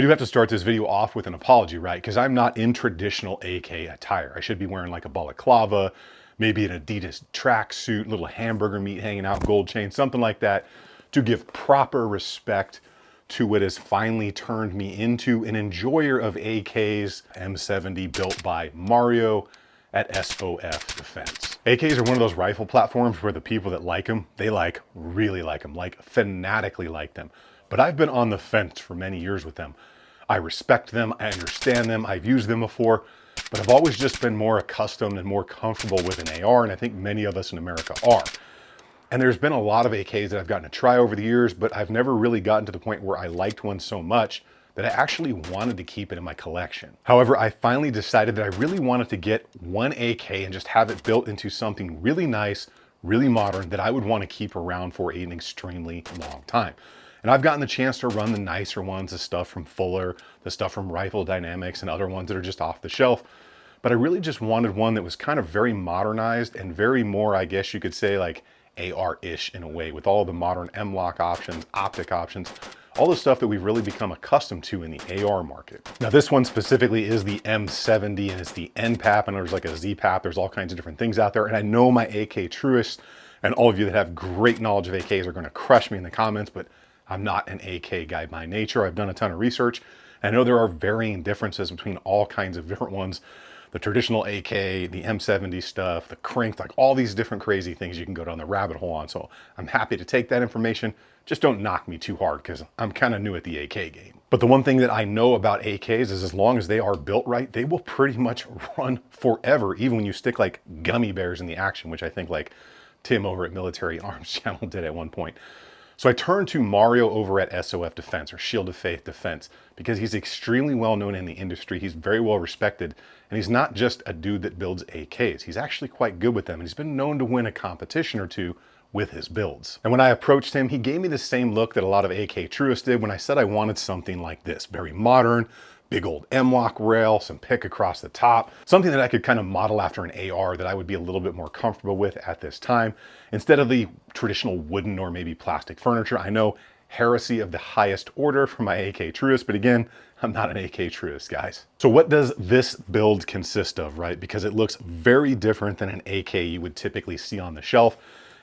do have to start this video off with an apology, right? Because I'm not in traditional AK attire. I should be wearing like a balaclava, maybe an Adidas tracksuit, little hamburger meat hanging out, gold chain, something like that, to give proper respect to what has finally turned me into an enjoyer of AKs, M70 built by Mario at S.O.F Defense. AKs are one of those rifle platforms where the people that like them, they really like them, like fanatically like them. But I've been on the fence for many years with them. I respect them, I understand them, I've used them before, but I've always just been more accustomed and more comfortable with an AR, and I think many of us in America are. And there's been a lot of AKs that I've gotten to try over the years, but I've never really gotten to the point where I liked one so much that I actually wanted to keep it in my collection. However, I finally decided that I really wanted to get one AK and just have it built into something really nice, really modern, that I would want to keep around for an extremely long time. And I've gotten the chance to run the nicer ones, the stuff from Fuller, the stuff from Rifle Dynamics, and other ones that are just off the shelf. But I really just wanted one that was kind of very modernized and very more, I guess you could say, like AR-ish in a way, with all the modern M-LOK options, optic options, all the stuff that we've really become accustomed to in the AR market. Now this one specifically is the M70 and it's the NPAP, and there's like a ZPAP, there's all kinds of different things out there. And I know my AK truists and all of you that have great knowledge of AKs are gonna crush me in the comments, but I'm not an AK guy by nature. I've done a ton of research. I know there are varying differences between all kinds of different ones. The traditional AK, the M70 stuff, the crank, like all these different crazy things you can go down the rabbit hole on. So I'm happy to take that information. Just don't knock me too hard because I'm kind of new at the AK game. But the one thing that I know about AKs is as long as they are built right, they will pretty much run forever, even when you stick like gummy bears in the action, which I think like Tim over at Military Arms Channel did at one point. So I turned to Mario over at S.O.F Defense, or Shield of Faith Defense, because he's extremely well known in the industry. He's very well respected, and he's not just a dude that builds AKs. He's actually quite good with them, and he's been known to win a competition or two with his builds. And when I approached him, he gave me the same look that a lot of AK truists did when I said I wanted something like this, very modern, big old M-LOK rail, some pick across the top, something that I could kind of model after an AR that I would be a little bit more comfortable with at this time, instead of the traditional wooden or maybe plastic furniture. I know, heresy of the highest order for my AK truist, but again, I'm not an AK truist, guys. So what does this build consist of, right? Because it looks very different than an AK you would typically see on the shelf,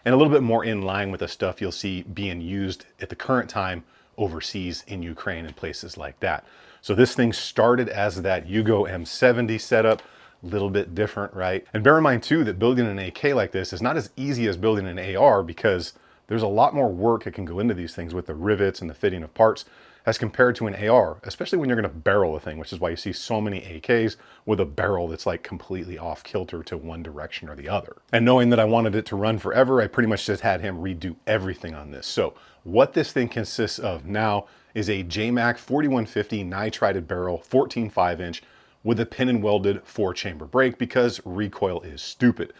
and a little bit more in line with the stuff you'll see being used at the current time overseas in Ukraine and places like that. So this thing started as that Yugo M70 setup, a little bit different, right? And bear in mind too that building an AK like this is not as easy as building an AR, because there's a lot more work that can go into these things with the rivets and the fitting of parts as compared to an AR, especially when you're gonna barrel a thing, which is why you see so many AKs with a barrel that's like completely off kilter to one direction or the other. And knowing that I wanted it to run forever, I pretty much just had him redo everything on this. So what this thing consists of now is a JMac 4150 nitrided barrel, 14 5-inch with a pin and welded 4-chamber brake, because recoil is stupid.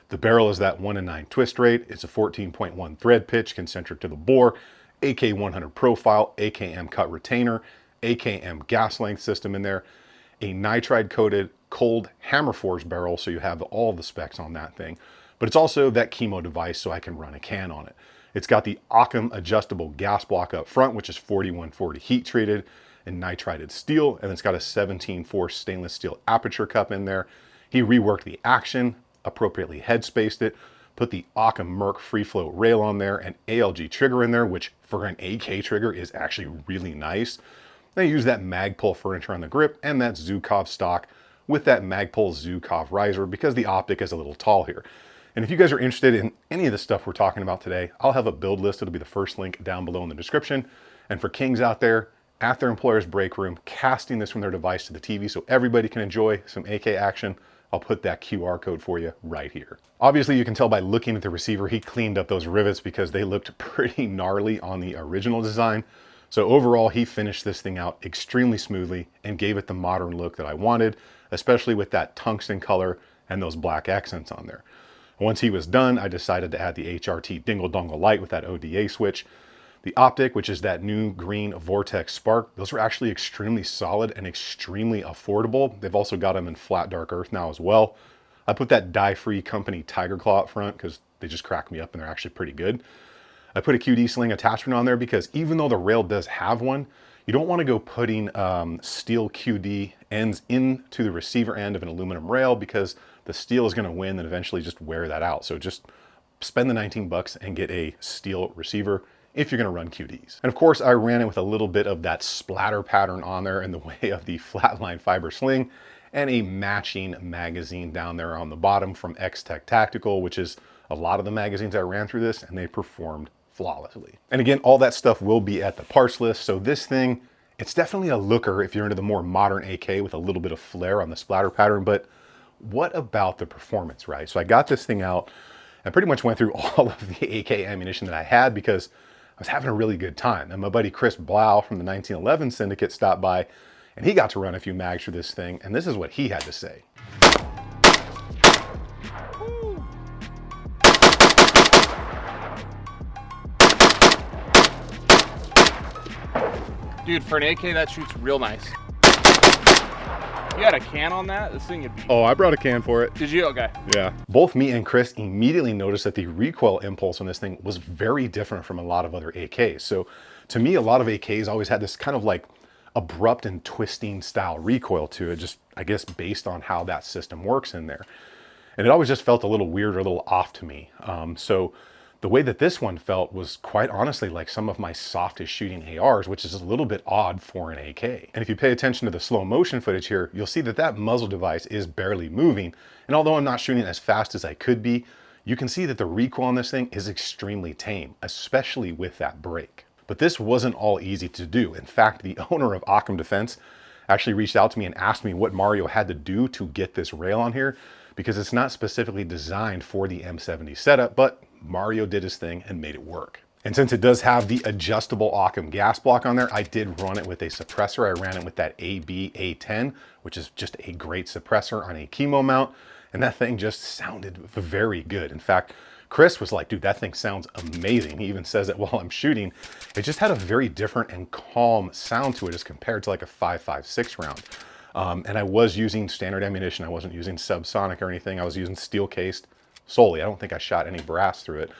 The barrel is that 1 in 9 twist rate. It's a 14.1 thread pitch concentric to the bore, AK100 profile, AKM cut retainer, AKM gas length system in there, a nitride coated cold hammer forged barrel, so you have all the specs on that thing. But it's also that chemo device so I can run a can on it. It's got the Occam adjustable gas block up front, which is 4140 heat treated and nitrided steel, and it's got a 17-4 stainless steel aperture cup in there. He reworked the action, appropriately head spaced it, put the Occam Merc free float rail on there, and ALG trigger in there, which for an AK trigger is actually really nice. They use that Magpul furniture on the grip and that Zukov stock with that Magpul Zukov riser, because the optic is a little tall here. And if you guys are interested in any of the stuff we're talking about today, I'll have a build list. It'll be the first link down below in the description. And for kings out there at their employer's break room, casting this from their device to the TV so everybody can enjoy some AK action, I'll put that QR code for you right here. Obviously, you can tell by looking at the receiver, he cleaned up those rivets because they looked pretty gnarly on the original design. So overall, he finished this thing out extremely smoothly and gave it the modern look that I wanted, especially with that tungsten color and those black accents on there. Once he was done, I decided to add the HRT dingle dongle light with that ODA switch. The optic, which is that new green Vortex Spark, those are actually extremely solid and extremely affordable. They've also got them in flat dark earth now as well. I put that dye-free company Tiger Claw up front because they just crack me up and they're actually pretty good. I put a QD sling attachment on there because even though the rail does have one, You don't want to go putting steel QD ends into the receiver end of an aluminum rail, because the steel is going to win and eventually just wear that out. So just spend the 19 bucks and get a steel receiver if you're going to run QDs. And of course, I ran it with a little bit of that splatter pattern on there in the way of the flatline fiber sling, and a matching magazine down there on the bottom from X-Tech Tactical, which is a lot of the magazines I ran through this, and they performed flawlessly. And again, all that stuff will be at the parts list. So this thing, it's definitely a looker if you're into the more modern AK with a little bit of flair on the splatter pattern, but what about the performance, right? So I got this thing out and pretty much went through all of the AK ammunition that I had because I was having a really good time. And my buddy Chris Blau from the 1911 Syndicate stopped by, and he got to run a few mags for this thing, and this is what he had to say. Dude, for an AK, that shoots real nice. You had a can on that? This thing would be... Oh, I brought a can for it. Did you? Okay. Yeah. Both me and Chris immediately noticed that the recoil impulse on this thing was very different from a lot of other AKs. So to me, a lot of AKs always had this kind of like abrupt and twisting style recoil to it, just I guess based on how that system works in there. And it always just felt a little weird or a little off to me. So the way that this one felt was quite honestly like some of my softest shooting ARs, which is a little bit odd for an AK. And if you pay attention to the slow motion footage here, you'll see that that muzzle device is barely moving. And although I'm not shooting as fast as I could be, you can see that the recoil on this thing is extremely tame, especially with that brake. But this wasn't all easy to do. In fact, the owner of Occam Defense actually reached out to me and asked me what Mario had to do to get this rail on here, because it's not specifically designed for the M70 setup, but Mario did his thing and made it work. And since it does have the adjustable Occam gas block on there, I did run it with a suppressor. I ran it with that AB-A10, which is just a great suppressor on a chemo mount, and that thing just sounded very good. In fact, Chris was like, dude, that thing sounds amazing. He even says that while I'm shooting, it just had a very different and calm sound to it as compared to like a 5.56 round. And I was using standard ammunition. I wasn't using subsonic or anything. I was using steel cased solely. I don't think I shot any brass through it.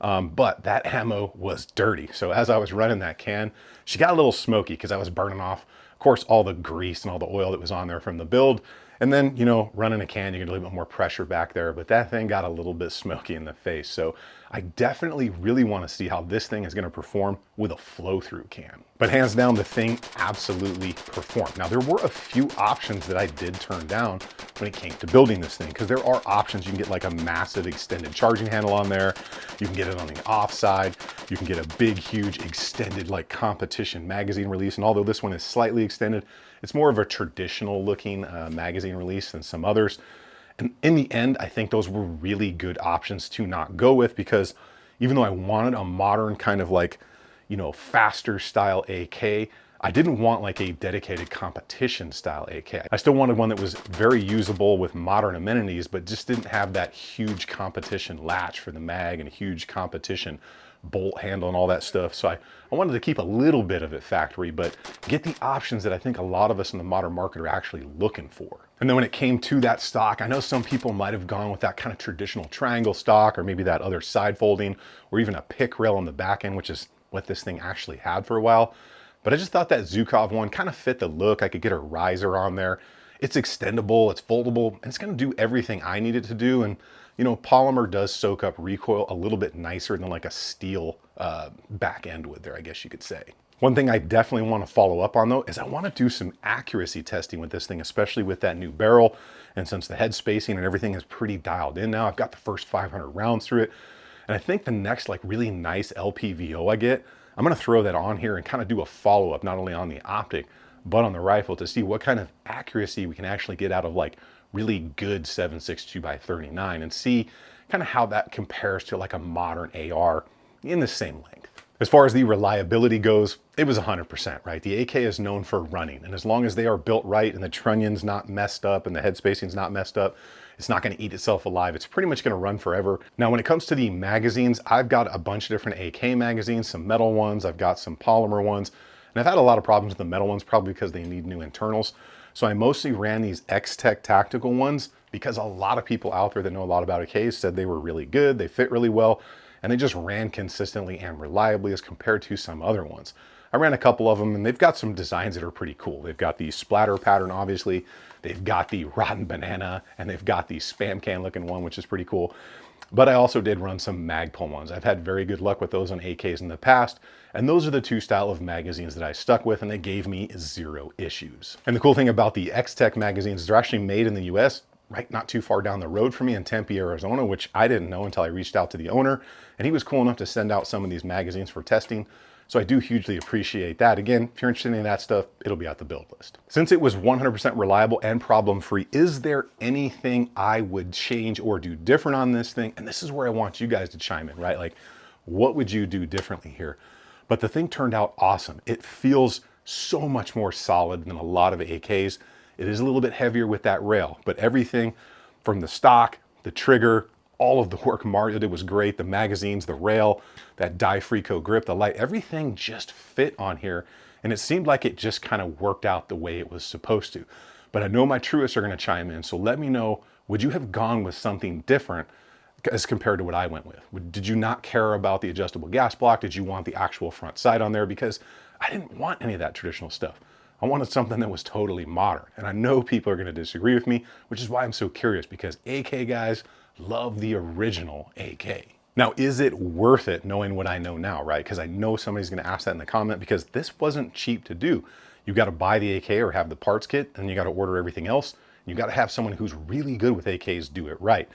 But that ammo was dirty. So as I was running that can, she got a little smoky because I was burning off, of course, all the grease and all the oil that was on there from the build. And then, you know, running a can, you get a little bit more pressure back there, but that thing got a little bit smoky in the face. So I definitely really want to see how this thing is going to perform with a flow-through can. But hands down, the thing absolutely performed. Now, there were a few options that I did turn down when it came to building this thing, because there are options. You can get like a massive extended charging handle on there. You can get it on the off side. You can get a big, huge extended like competition magazine release. And although this one is slightly extended, it's more of a traditional looking magazine release than some others. And in the end, I think those were really good options to not go with, because even though I wanted a modern kind of like, you know, faster style AK, I didn't want like a dedicated competition style AK. I still wanted one that was very usable with modern amenities, but just didn't have that huge competition latch for the mag and huge competition bolt handle and all that stuff. So I wanted to keep a little bit of it factory, but get the options that I think a lot of us in the modern market are actually looking for. And then when it came to that stock, I know some people might have gone with that kind of traditional triangle stock, or maybe that other side folding, or even a pick rail on the back end, which is what this thing actually had for a while. But I just thought that Zukov one kind of fit the look. I could get a riser on there. It's extendable, it's foldable, and it's gonna do everything I needed to do. And you know, polymer does soak up recoil a little bit nicer than like a steel back end would there, I guess you could say. One thing I definitely want to follow up on though is I want to do some accuracy testing with this thing, especially with that new barrel. And since the head spacing and everything is pretty dialed in now, I've got the first 500 rounds through it. And I think the next like really nice LPVO I get, I'm going to throw that on here and kind of do a follow-up, not only on the optic, but on the rifle, to see what kind of accuracy we can actually get out of like really good 7.62 by 39, and see kind of how that compares to like a modern AR in the same length. As far as the reliability goes, it was 100%, right? The AK is known for running, and as long as they are built right and the trunnion's not messed up and the head spacing's not messed up, it's not going to eat itself alive. It's pretty much going to run forever. Now, when it comes to the magazines, I've got a bunch of different AK magazines, some metal ones, I've got some polymer ones, and I've had a lot of problems with the metal ones, probably because they need new internals. So I mostly ran these X-Tech Tactical ones because a lot of people out there that know a lot about AKs said they were really good, they fit really well, and they just ran consistently and reliably as compared to some other ones. I ran a couple of them, and they've got some designs that are pretty cool. They've got the splatter pattern, obviously. They've got the rotten banana, and they've got the spam can looking one, which is pretty cool. But I also did run some Magpul ones. I've had very good luck with those on AKs in the past, and those are the two style of magazines that I stuck with, and they gave me 0 issues. And the cool thing about the X-Tech magazines is they're actually made in the US, right not too far down the road from me in Tempe, Arizona, which I didn't know until I reached out to the owner, and he was cool enough to send out some of these magazines for testing. So I do hugely appreciate that. Again, if you're interested in that stuff, it'll be at the build list. Since it was 100% reliable and problem-free, is there anything I would change or do different on this thing? And this is where I want you guys to chime in, right? Like, what would you do differently here? But the thing turned out awesome. It feels so much more solid than a lot of AKs. It is a little bit heavier with that rail, but everything from the stock, the trigger, all of the work Mario did was great. The magazines, the rail, that Di-Frico grip, the light, everything just fit on here. And it seemed like it just kind of worked out the way it was supposed to. But I know my truists are gonna chime in, so let me know, would you have gone with something different as compared to what I went with? Did you not care about the adjustable gas block? Did you want the actual front sight on there? Because I didn't want any of that traditional stuff. I wanted something that was totally modern. And I know people are gonna disagree with me, which is why I'm so curious, because AK guys love the original AK. Now, is it worth it knowing what I know now, right? Because I know somebody's gonna ask that in the comment, because this wasn't cheap to do. You gotta buy the AK or have the parts kit, and you gotta order everything else. You gotta have someone who's really good with AKs do it right.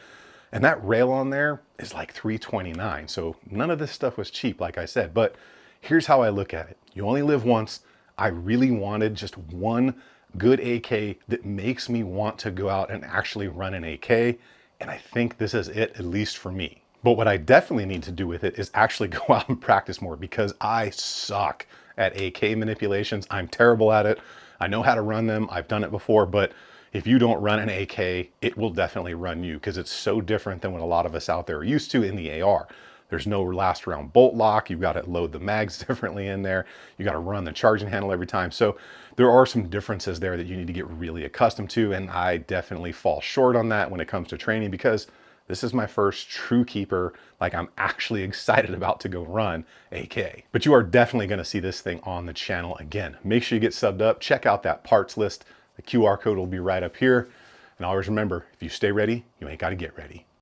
And that rail on there is like $329. So none of this stuff was cheap, like I said, but here's how I look at it. You only live once. I really wanted just one good AK that makes me want to go out and actually run an AK. And I think this is it, at least for me. But what I definitely need to do with it is actually go out and practice more, because I suck at AK manipulations. I'm terrible at it. I know how to run them. I've done it before, but if you don't run an AK, it will definitely run you, because it's so different than what a lot of us out there are used to in the AR. There's no last round bolt lock. You've got to load the mags differently in there. You got to run the charging handle every time. So there are some differences there that you need to get really accustomed to. And I definitely fall short on that when it comes to training, because this is my first true keeper. Like, I'm actually excited about to go run AK. But you are definitely going to see this thing on the channel again. Make sure you get subbed up. Check out that parts list. The QR code will be right up here. And always remember, if you stay ready, you ain't got to get ready.